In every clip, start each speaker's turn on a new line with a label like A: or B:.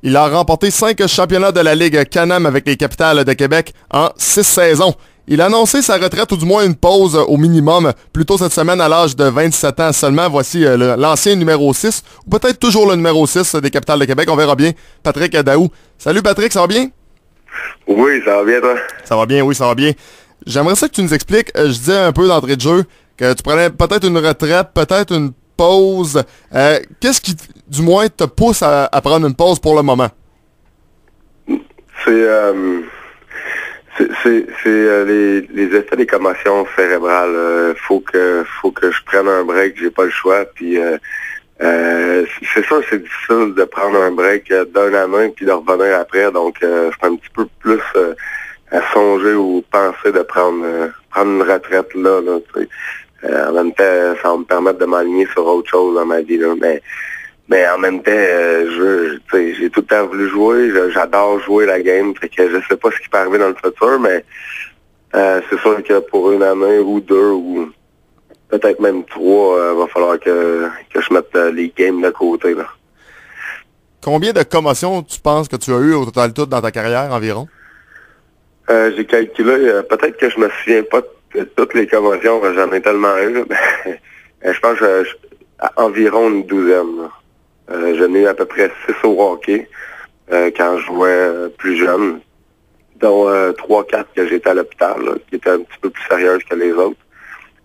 A: Il a remporté 5 championnats de la Ligue Can-Am avec les Capitales de Québec en 6 saisons. Il a annoncé sa retraite ou du moins une pause au minimum plus tôt cette semaine à l'âge de 27 ans seulement. Voici l'ancien numéro 6 ou peut-être toujours le numéro 6 des Capitales de Québec. On verra bien. Patrick Daou. Salut Patrick, ça va bien?
B: Oui, ça va bien toi?
A: Ça va bien, oui, ça va bien. J'aimerais ça que tu nous expliques, je disais un peu d'entrée de jeu, que tu prenais peut-être une retraite, peut-être une pause. Qu'est-ce qui, du moins, te pousse à prendre une pause pour le moment?
B: C'est les effets des commotions cérébrales. Faut que je prenne un break, j'ai pas le choix. Puis c'est sûr, c'est difficile de prendre un break d'un à un puis de revenir après. Donc je suis un petit peu plus à songer ou penser de prendre une retraite là. En même temps, ça va me permettre de m'aligner sur autre chose dans ma vie là. Mais en même temps, j'ai tout le temps voulu jouer. J'adore jouer la game. Fait que je sais pas ce qui peut arriver dans le futur, mais c'est sûr que pour une année ou deux ou peut-être même trois, va falloir que je mette les games de côté. Là.
A: Combien de commotions tu penses que tu as eu au total tout dans ta carrière environ?
B: J'ai calculé, peut-être que je me souviens pas de toutes les commotions, j'en ai tellement eu. Je pense environ une douzaine. J'en ai eu à peu près 6 au hockey quand je jouais plus jeune, dont 3-4 que j'étais à l'hôpital, là, qui étaient un petit peu plus sérieuses que les autres.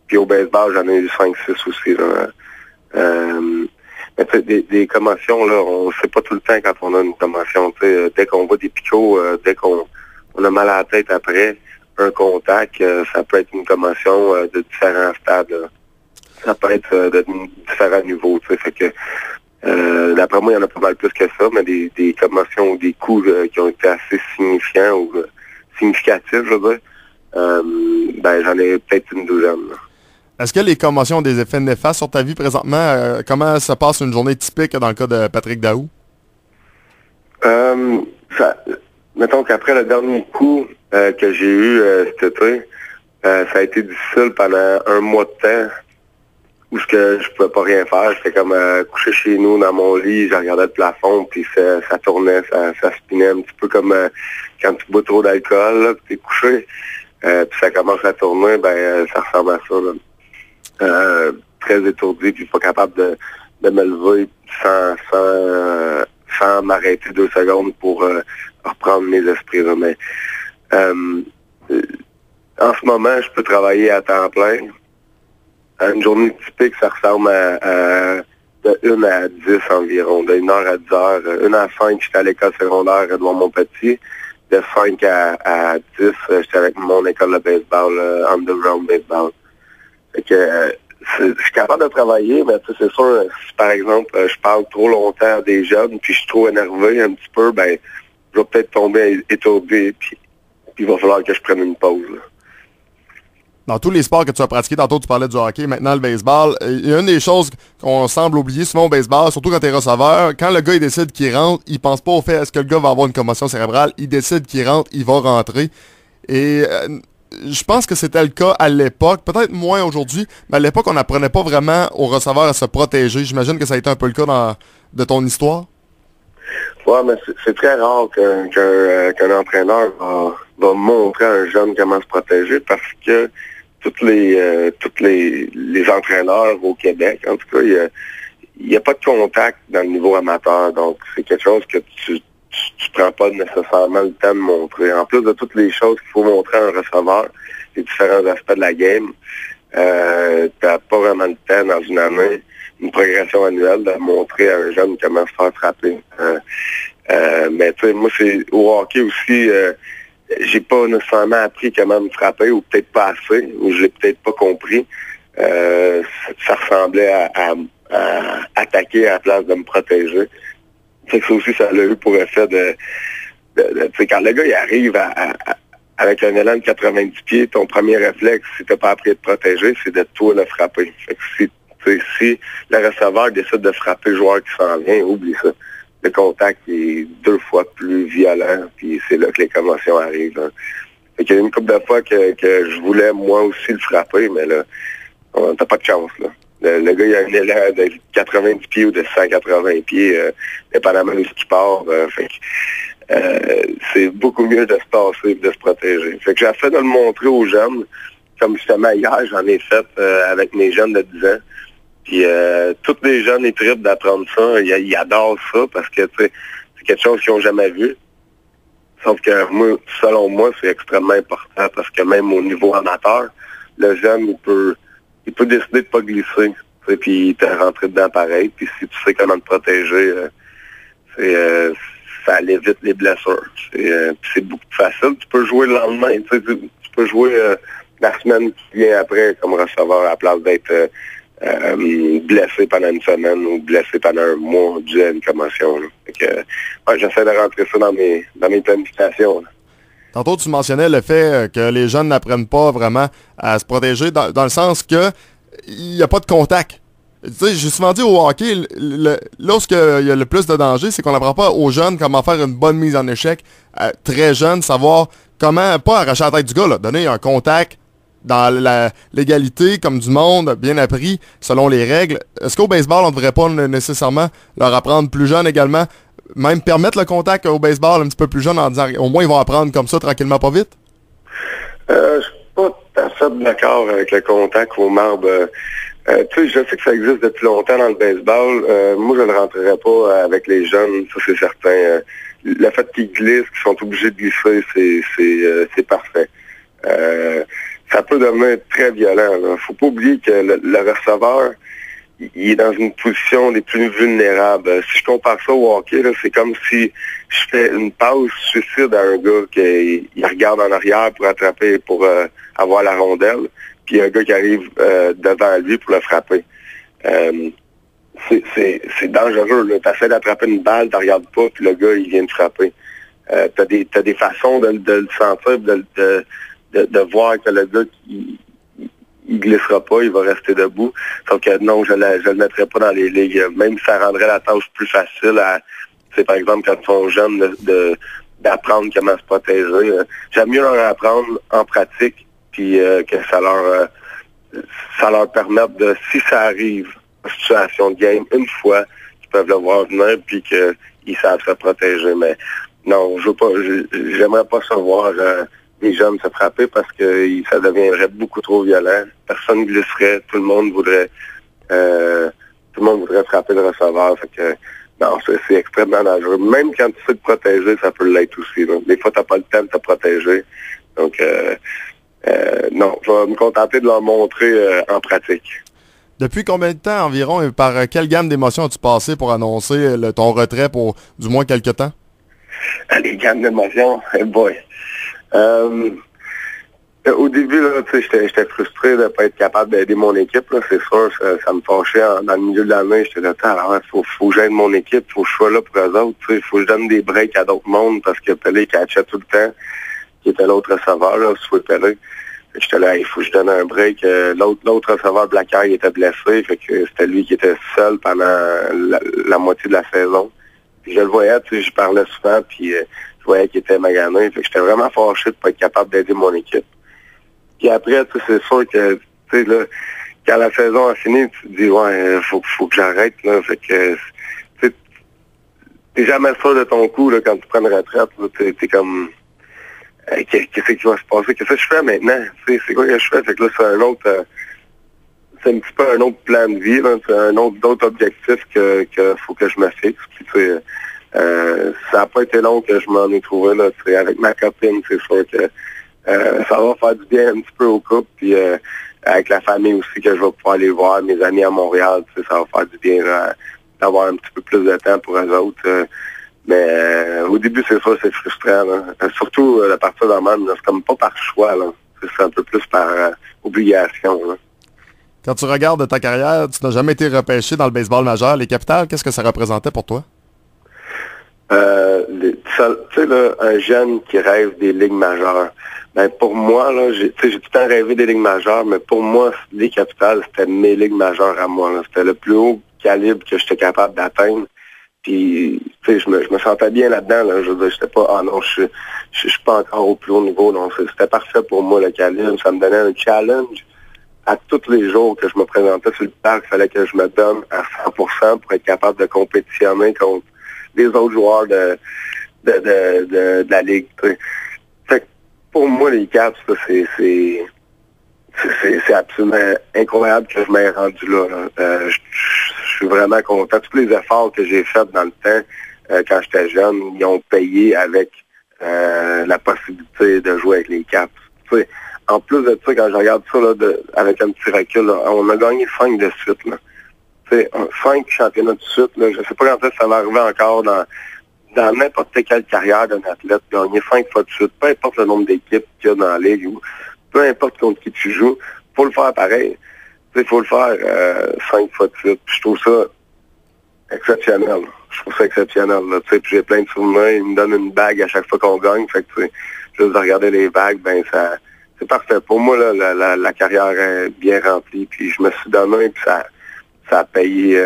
B: Puis au baseball, j'en ai eu 5-6 aussi. Là. Mais des commotions, là, on sait pas tout le temps quand on a une commotion. Dès qu'on voit des picots, dès qu'on a mal à la tête après, un contact, ça peut être une commotion de différents stades. Là. Ça peut être de différents niveaux. Fait que d'après moi, il y en a pas mal plus que ça, mais des commotions ou des coups qui ont été assez signifiants ou significatifs, je veux dire, j'en ai peut-être une douzaine. Là.
A: Est-ce que les commotions ont des effets néfastes sur ta vie présentement? Comment se passe une journée typique dans le cas de Patrick Daou?
B: Mettons qu'après le dernier coup que j'ai eu cet été, ça a été difficile pendant un mois de temps où je pouvais pas rien faire. J'étais comme couché chez nous dans mon lit, je regardais le plafond, puis ça tournait, ça spinait un petit peu comme quand tu bois trop d'alcool, puis t'es couché, puis ça commence à tourner, ça ressemble à ça. Là. Très étourdi, puis pas capable de me lever sans m'arrêter 2 secondes pour reprendre mes esprits. Là. Mais en ce moment, je peux travailler à temps plein. Une journée typique, ça ressemble à de 1 à 10 environ, de 1 heure à 10 heures. 1 à 5, j'étais à l'école secondaire devant mon petit. De 5 à 10, j'étais avec mon école de baseball, underground baseball. Fait que je suis capable de travailler, mais c'est sûr, si par exemple, je parle trop longtemps à des jeunes, puis je suis trop énervé un petit peu, je vais peut-être tomber étourdi, puis il va falloir que je prenne une pause. Là.
A: Dans tous les sports que tu as pratiqués, tantôt tu parlais du hockey, maintenant le baseball, il y a une des choses qu'on semble oublier souvent au baseball, surtout quand tu es receveur, quand le gars il décide qu'il rentre, il pense pas au fait est-ce que le gars va avoir une commotion cérébrale, il décide qu'il rentre, il va rentrer. Et je pense que c'était le cas à l'époque, peut-être moins aujourd'hui, mais à l'époque on n'apprenait pas vraiment aux receveurs à se protéger. J'imagine que ça a été un peu le cas de ton histoire.
B: Ouais, mais c'est très rare qu'un entraîneur va montrer à un jeune comment se protéger parce que tous les entraîneurs au Québec, en tout cas, il n'y a pas de contact dans le niveau amateur. Donc, c'est quelque chose que tu prends pas nécessairement le temps de montrer. En plus de toutes les choses qu'il faut montrer à un receveur, les différents aspects de la game, tu n'as pas vraiment le temps dans une année, une progression annuelle, de montrer à un jeune comment se faire frapper. Mais tu sais, moi, c'est au hockey aussi, j'ai pas nécessairement appris comment me frapper, ou peut-être pas assez, ou je l'ai peut-être pas compris. Ça ressemblait à attaquer à la place de me protéger. Fait que ça aussi, ça a eu pour effet de tu sais, quand le gars il arrive avec un élan de 90 pieds, ton premier réflexe, si t'as pas appris à te protéger, c'est de toi le frapper. Fait que si le receveur décide de frapper le joueur qui s'en vient, oublie ça. Le contact est 2 fois plus violent, puis c'est là que les commotions arrivent. Hein. Fait qu'il y a une couple de fois que je voulais moi aussi le frapper, mais là, t'as pas de chance. Là. Le gars, il a un élan de 90 pieds ou de 180 pieds, dépendamment de ce qu'il part. C'est beaucoup mieux de se passer et de se protéger. Fait que j'essaie de le montrer aux jeunes. Comme justement hier, j'en ai fait avec mes jeunes de 10 ans. Puis tous les jeunes, ils trippent d'apprendre ça. Ils adorent ça parce que c'est quelque chose qu'ils n'ont jamais vu. Sauf que moi, selon moi, c'est extrêmement important parce que même au niveau amateur, le jeune, il peut décider de pas glisser. Puis te rentrer dedans pareil. Puis si tu sais comment te protéger, ça évite les blessures. C'est beaucoup plus facile. Tu peux jouer le lendemain. Tu peux jouer la semaine qui vient après comme receveur à la place d'être blessé pendant une semaine ou blessé pendant un mois dû à une commotion. J'essaie de rentrer ça dans mes planifications. Là.
A: Tantôt, tu mentionnais le fait que les jeunes n'apprennent pas vraiment à se protéger dans le sens que il n'y a pas de contact. Tu sais, j'ai souvent dit au hockey, lorsqu'il y a le plus de danger, c'est qu'on n'apprend pas aux jeunes comment faire une bonne mise en échec, très jeunes, savoir comment, pas arracher la tête du gars, là, donner un contact dans la légalité, comme du monde, bien appris, selon les règles. Est-ce qu'au baseball, on ne devrait pas nécessairement leur apprendre plus jeunes également, même permettre le contact au baseball un petit peu plus jeune en disant, au moins ils vont apprendre comme ça, tranquillement, pas vite?
B: Je suis pas tout à fait d'accord avec le contact au marbre. Je sais que ça existe depuis longtemps dans le baseball. Moi, je ne rentrerai pas avec les jeunes, ça c'est certain. Le fait qu'ils glissent, qu'ils sont obligés de glisser, c'est parfait. Ça peut devenir très violent. Il ne faut pas oublier que le receveur, il est dans une position des plus vulnérables. Si je compare ça au hockey, c'est comme si je fais une pause suicide à un gars qui regarde en arrière pour attraper, pour avoir la rondelle, puis un gars qui arrive devant lui pour le frapper. C'est dangereux. Tu essaies d'attraper une balle, tu regardes pas, puis le gars, il vient te frapper. T'as des façons de le sentir, de voir que le gars, il glissera pas, il va rester debout. Sauf que non, je le mettrai pas dans les ligues. Même si ça rendrait la tâche plus facile à, par exemple, quand ils sont jeunes, d'apprendre comment se protéger. J'aime mieux leur apprendre en pratique, puis que ça leur permette de, si ça arrive, en situation de game, une fois, qu'ils peuvent le voir venir, puis qu'ils savent se protéger. Mais non, j'aimerais pas savoir les jeunes se frapper parce que ça deviendrait beaucoup trop violent. Personne ne glisserait, tout le monde voudrait frapper le receveur. Fait que non, c'est extrêmement dangereux. Même quand tu sais te protéger, ça peut l'être aussi. Donc, des fois, tu n'as pas le temps de te protéger. Donc non, je vais me contenter de leur montrer en pratique.
A: Depuis combien de temps environ et par quelle gamme d'émotions as-tu passé pour annoncer ton retrait pour du moins quelques temps?
B: Les gammes d'émotions, boy. Au début, là, j'étais frustré de ne pas être capable d'aider mon équipe. Là, c'est sûr, ça me fâchait dans le milieu de l'année. J'étais là, alors faut que j'aide mon équipe, faut que je sois là pour eux autres. Il faut que je donne des breaks à d'autres mondes parce que Pelé catchait tout le temps, qui était l'autre receveur, là, soit Pelé. J'étais là, il faut que je donne un break. L'autre receveur, Blacker, il était blessé, fait que c'était lui qui était seul pendant la moitié de la saison. Puis je le voyais, je parlais souvent, puis je voyais qu'il était magané. Fait que j'étais vraiment fâché de pas être capable d'aider mon équipe. Puis après, c'est sûr que, là, quand la saison a fini, tu te dis, ouais, faut que j'arrête, là. Fait que, t'es jamais sûr de ton coup, là, quand tu prends une retraite, t'es comme, qu'est-ce qui va se passer? Qu'est-ce que je fais maintenant? C'est quoi que je fais? Fait que là, c'est un petit peu un autre plan de vie, là. C'est d'autres objectifs que faut que je me fixe. Puis, ça n'a pas été long que je m'en ai trouvé, là. Avec ma copine, c'est sûr que ça va faire du bien un petit peu au couple. Puis, avec la famille aussi, que je vais pouvoir aller voir, mes amis à Montréal, ça va faire du bien d'avoir un petit peu plus de temps pour eux autres. Mais au début, c'est ça, c'est frustrant. Là. Surtout la partie de même, c'est comme pas par choix. Là. C'est un peu plus par obligation. Là.
A: Quand tu regardes ta carrière, tu n'as jamais été repêché dans le baseball majeur. Les Capitals, qu'est-ce que ça représentait pour toi?
B: Tu sais, un jeune qui rêve des ligues majeures. Ben, pour moi, là, j'ai tout le temps rêvé des ligues majeures, mais pour moi, les Capitals, c'était mes ligues majeures à moi. C'était le plus haut calibre que j'étais capable d'atteindre. Puis, tu sais, je me sentais bien là-dedans. Là. Je veux dire, j'étais pas, non, je suis pas encore au plus haut niveau. Non, c'était parfait pour moi, le calibre. Ça me donnait un challenge. à tous les jours que je me présentais sur le parc, il fallait que je me donne à 100% pour être capable de compétitionner contre les autres joueurs de la Ligue. T'sais. Fait que pour moi, les Caps, c'est absolument incroyable que je m'aie rendu là. Je suis vraiment content. Tous les efforts que j'ai faits dans le temps, quand j'étais jeune, ils ont payé avec la possibilité de jouer avec les Caps. T'sais, en plus de ça, quand je regarde ça là, avec un petit recul, là, on a gagné 5 de suite. Là. 5 championnats de suite. Là, je ne sais pas quand ça va arriver encore dans n'importe quelle carrière d'un athlète, gagner 5 fois de suite, peu importe le nombre d'équipes qu'il y a dans la ligue, ou peu importe contre qui tu joues, faut le faire pareil. Il faut le faire 5 fois de suite. Puis je trouve ça exceptionnel. Je trouve ça exceptionnel. Puis j'ai plein de souvenirs. Ils me donnent une bague à chaque fois qu'on gagne. Fait que juste de regarder les bagues, ben c'est parfait. Pour moi, là, la carrière est bien remplie. Puis je me suis donné, puis ça a payé.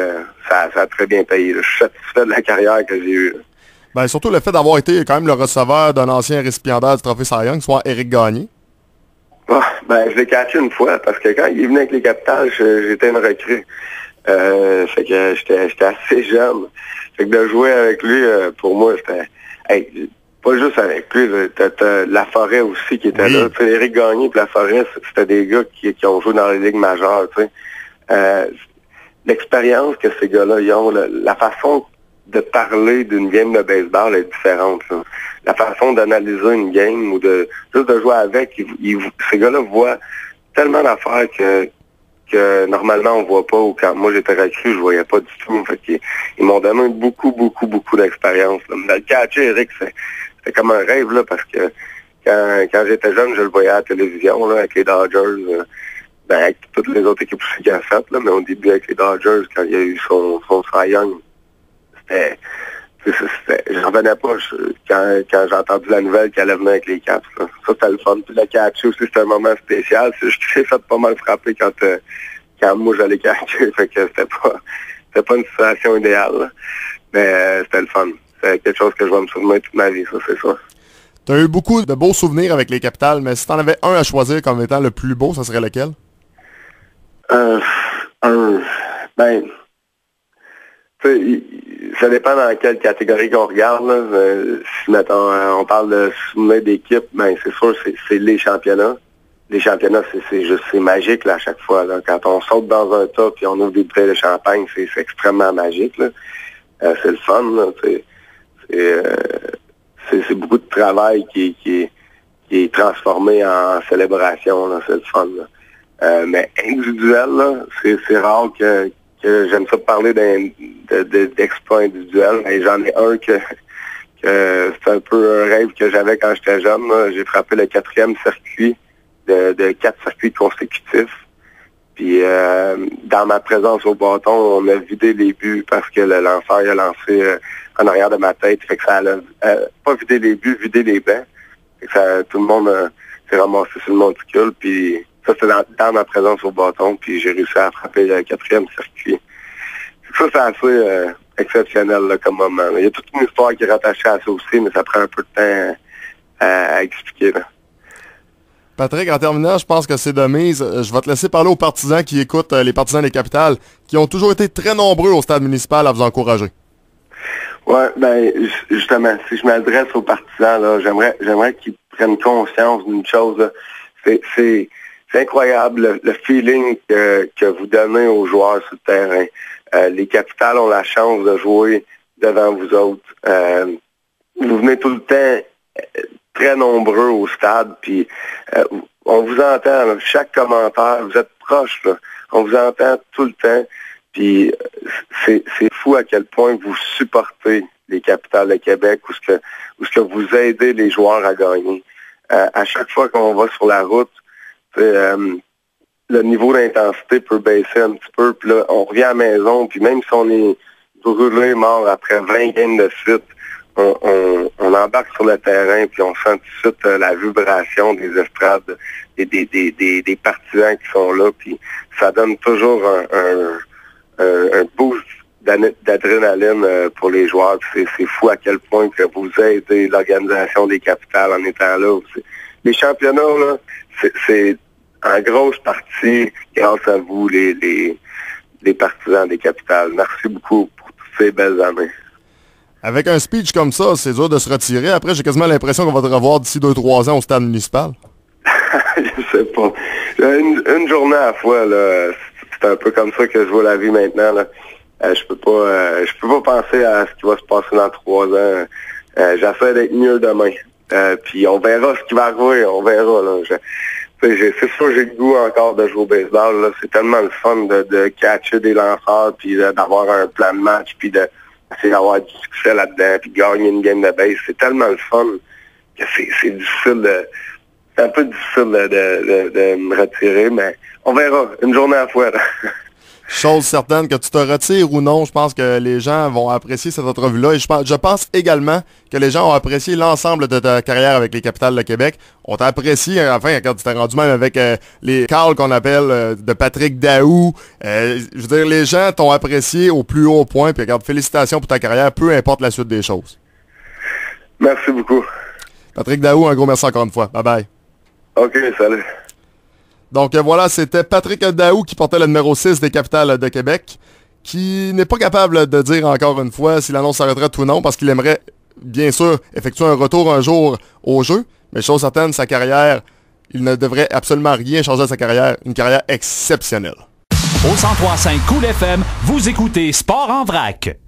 B: Ça a très bien payé. Là. Je suis satisfait de la carrière que j'ai eue.
A: Ben, surtout le fait d'avoir été quand même le receveur d'un ancien récipiendaire du Trophée Cy Young, soit Éric Gagné.
B: Je l'ai catché une fois, parce que quand il est venu avec les Capitals, j'étais une recrue. Fait que j'étais assez jeune. Fait que de jouer avec lui, pour moi, c'était... Hey, pas juste avec lui, t'as Laforêt aussi qui était là. T'sais, Éric Gagné et Laforêt, c'était des gars qui ont joué dans les ligues majeures. L'expérience que ces gars-là ils ont, la façon de parler d'une game de baseball est différente. Là. La façon d'analyser une game ou juste de jouer avec, ces gars-là voient tellement d'affaires que normalement on voit pas, ou quand moi j'étais recrue, je voyais pas du tout. Fait qu'ils m'ont donné beaucoup d'expérience. Dans le catcher, Eric, c'était comme un rêve, là, parce que quand j'étais jeune, je le voyais à la télévision, là, avec les Dodgers, avec toutes les autres équipes aussi qu'il a faites, là, mais au début avec les Dodgers, quand il y a eu son Cy Young, j'en revenais pas quand j'ai entendu la nouvelle qu'elle allait venir avec les Caps. Là. Ça, c'était le fun. Puis le catcher aussi, c'était un moment spécial. C'est juste que j'ai fait pas mal frapper quand moi j'allais catcher. Fait que c'était pas une situation idéale. Là. Mais c'était le fun. C'est quelque chose que je vais me souvenir toute ma vie, ça, c'est ça.
A: Tu as eu beaucoup de beaux souvenirs avec les Capitals, mais si tu en avais un à choisir comme étant le plus beau, ça serait lequel?
B: Ça dépend dans quelle catégorie qu'on regarde. Là. Si, mettons, on parle de souvenirs d'équipe, ben c'est sûr, c'est les championnats. Les championnats, c'est magique là, à chaque fois. Là. Quand on saute dans un tas puis on ouvre des bouteilles de champagne, c'est extrêmement magique. Là. C'est le fun. Là, c'est beaucoup de travail qui est transformé en célébration. Là. C'est le fun. Là. Mais individuel, là, c'est rare que j'aime ça parler d'exploits individuels. Et j'en ai un que c'est un peu un rêve que j'avais quand j'étais jeune. Là. J'ai frappé le 4e circuit de 4 circuits consécutifs. Puis dans ma présence au bâton, on a vidé les buts parce que le lanceur il a lancé en arrière de ma tête. Fait que ça a pas vidé les buts, vidé les bancs. Fait que tout le monde s'est ramassé sur le monticule. Puis ça, c'était dans ma présence au bâton. Puis j'ai réussi à frapper le 4e circuit. Ça, c'est assez exceptionnel là, comme moment. Il y a toute une histoire qui est rattachée à ça aussi, mais ça prend un peu de temps à expliquer. Là.
A: Patrick, en terminant, je pense que c'est de mise. Je vais te laisser parler aux partisans qui écoutent les partisans des Capitals, qui ont toujours été très nombreux au stade municipal à vous encourager.
B: Ouais, ben justement, si je m'adresse aux partisans, là, j'aimerais qu'ils prennent conscience d'une chose. Là. C'est incroyable le feeling que vous donnez aux joueurs sur le terrain. Les Capitals ont la chance de jouer devant vous autres. Vous venez tout le temps très nombreux au stade, puis on vous entend, là, chaque commentaire, vous êtes proches, là, on vous entend tout le temps, puis c'est fou à quel point vous supportez les Capitals de Québec, ou ce que vous aidez les joueurs à gagner. À chaque fois qu'on va sur la route, le niveau d'intensité peut baisser un petit peu, puis là, on revient à la maison, puis même si on est brûlé, mort après 20 games de suite, on embarque sur le terrain, puis on sent tout de suite la vibration des estrades, des partisans qui sont là, puis ça donne toujours un boost d'adrénaline pour les joueurs. C'est fou à quel point que vous aidez l'organisation des Capitals en étant là. Les championnats, là, c'est en grosse partie grâce à vous, les partisans des Capitales. Merci beaucoup pour toutes ces belles années.
A: Avec un speech comme ça, c'est dur de se retirer. Après, j'ai quasiment l'impression qu'on va te revoir d'ici 2-3 ans au stade municipal.
B: Je sais pas. Une journée à la fois, là, c'est un peu comme ça que je vois la vie maintenant. Là. Je peux pas penser à ce qui va se passer dans 3 ans. J'essaie d'être mieux demain. Puis on verra ce qui va arriver, on verra. Là. C'est sûr que j'ai le goût encore de jouer au baseball. Là. C'est tellement le fun de catcher des lanceurs, puis d'avoir un plan de match, puis d'essayer d'avoir du succès là-dedans, puis de gagner une game de base. C'est tellement le fun que c'est difficile c'est un peu difficile de me retirer, mais on verra, une journée à la fois. Là.
A: Chose certaine, que tu te retires ou non, je pense que les gens vont apprécier cette entrevue-là. Et je pense également que les gens ont apprécié l'ensemble de ta carrière avec les Capitales de Québec. On t'a apprécié, enfin, quand tu t'es rendu même avec les calls qu'on appelle de Patrick Daou. Je veux dire, les gens t'ont apprécié au plus haut point. Puis regarde, félicitations pour ta carrière, peu importe la suite des choses.
B: Merci beaucoup.
A: Patrick Daou, un gros merci encore une fois. Bye-bye.
B: OK, salut.
A: Donc voilà, c'était Patrick Daou qui portait le numéro 6 des Capitales de Québec, qui n'est pas capable de dire encore une fois s'il annonce sa retraite ou non, parce qu'il aimerait, bien sûr, effectuer un retour un jour au jeu, mais chose certaine, sa carrière, il ne devrait absolument rien changer à sa carrière, une carrière exceptionnelle.
C: Au 103.5 Cool FM, vous écoutez Sport en vrac.